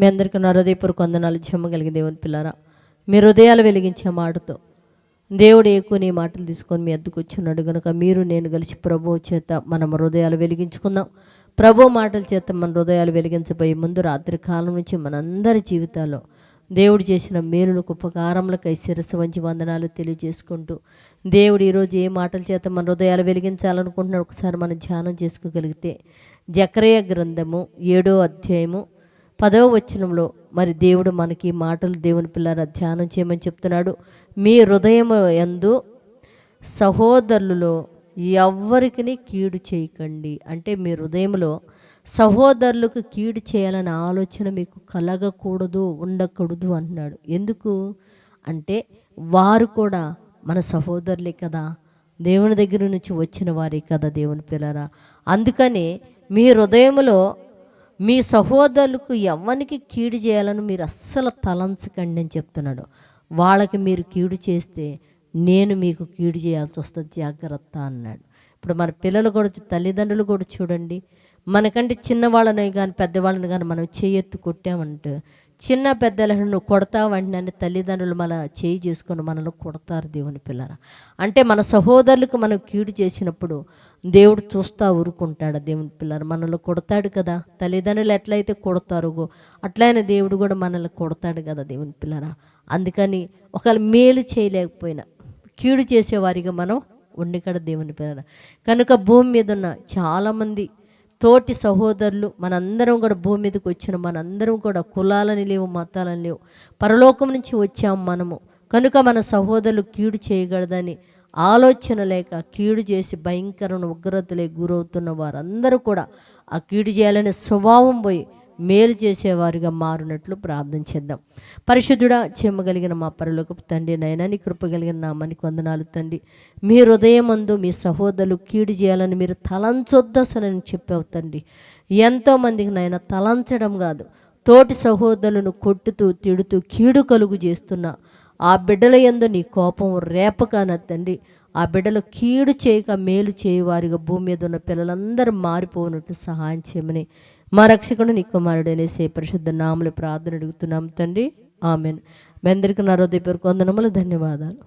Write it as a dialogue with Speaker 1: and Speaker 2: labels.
Speaker 1: మీ అందరికీ నా హృదయపూర్వక వందనాలు. చెమ్మగలిగే దేవుని పిల్లారా, మీ హృదయాలు వెలిగించే మాటతో దేవుడు ఎక్కువ నీ మాటలు తీసుకొని మీ అద్దకు వచ్చినాడు కనుక మీరు నేను కలిసి ప్రభు చేత మనం హృదయాలు వెలిగించుకుందాం. ప్రభు మాటల చేత మన హృదయాలు వెలిగించబోయే ముందు రాత్రి కాలం నుంచి మనందరి జీవితాల్లో దేవుడు చేసిన మేలులకు ఉపకారములకై శిరస్సు వంచి వందనాలు తెలియజేసుకుంటూ, దేవుడు ఈరోజు ఏ మాటల చేత మన హృదయాలు వెలిగించాలనుకుంటున్నాడు ఒకసారి మనం ధ్యానం చేసుకోగలిగితే, జకర్యా గ్రంథము 7వ అధ్యాయము 10వ వచనంలో మరి దేవుడు మనకి ఈ మాటలు దేవుని పిల్లల ధ్యానం చేయమని చెప్తున్నాడు. మీ హృదయం యందు సహోదరులలో ఎవ్వరికి కీడు చేయకండి. అంటే మీ హృదయంలో సహోదరులకు కీడు చేయాలనే ఆలోచన మీకు కలగకూడదు, ఉండకూడదు అంటున్నాడు. ఎందుకు అంటే వారు కూడా మన సహోదరులే కదా, దేవుని దగ్గర నుంచి వచ్చిన వారే కదా దేవుని పిల్లరా. అందుకని మీ హృదయంలో మీ సహోదరులకు ఎవరికి కీడు చేయాలని మీరు అస్సలు తలంచకండి అని చెప్తున్నాడు. వాళ్ళకి మీరు కీడు చేస్తే నేను మీకు కీడు చేయాల్సి వస్తుంది, జాగ్రత్త అన్నాడు. ఇప్పుడు మన పిల్లలు కూడా తల్లిదండ్రులు కూడా చూడండి, మనకంటే చిన్నవాళ్ళని కానీ పెద్దవాళ్ళని కానీ మనం చేయెత్తి కొట్టామంటే చిన్న పెద్దలను నువ్వు కొడతావంటే తల్లిదండ్రులు మన చేయి చేసుకొని మనల్ని కొడతారు దేవుని పిల్లరా. అంటే మన సహోదరులకు మనం కీడు చేసినప్పుడు దేవుడు చూస్తా ఊరుకుంటాడు దేవుని పిల్లరా. మనల్ని కొడతాడు కదా, తల్లిదండ్రులు ఎట్లయితే కొడతారో అట్లయినా దేవుడు కూడా మనల్ని కొడతాడు కదా దేవుని పిల్లరా. అందుకని ఒకవేళ మేలు చేయలేకపోయినా కీడు చేసేవారిగా మనం ఉండికడ దేవుని పిల్లరా. కనుక భూమి మీద ఉన్న చాలామంది తోటి సహోదరులు మనందరం కూడా భూమి మీదకి వచ్చిన మనందరం కూడా కులాలని లేవు, మతాలని లేవు, పరలోకం నుంచి వచ్చాము మనము. కనుక మన సహోదరులు కీడు చేయగలదని ఆలోచన లేక కీడు చేసి భయంకరమైన ఉగ్రతలే గురవుతున్న వారందరూ కూడా ఆ కీడు చేయాలనే స్వభావం పోయి మేలు చేసేవారిగా మారినట్లు ప్రార్థన చేద్దాం. పరిశుద్ధుడా, చెమ్మగలిగిన మా పరలోకపు తండ్రి, నైనా నీ కృపగలిగిన నామానికి వందనాలు తండ్రి. మీ హృదయమందు మీ సహోదరులు కీడు చేయాలని మీరు తలంచొద్దసనని చెప్పావు తండ్రి. ఎంతోమందికి నాయన తలంచడం కాదు, తోటి సహోదరులను కొట్టుతూ తిడుతూ కీడు కలుగు చేస్తున్న ఆ బిడ్డల యందు నీ కోపం రేపకాన తండ్రి. ఆ బిడ్డలు కీడు చేయక మేలు చేయవారిగా భూమి మీద ఉన్న పిల్లలందరూ మారిపోయినట్టు సహాయం చేయమని మా రక్షకుడు నీ కుమారుడైన యేసయ్య పరిశుద్ధ నామములో ప్రార్థన అడుగుతున్నాం తండ్రి, ఆమెన్. మీ అందరికీ నా హృదయపూర్వక వందనములు, ధన్యవాదాలు.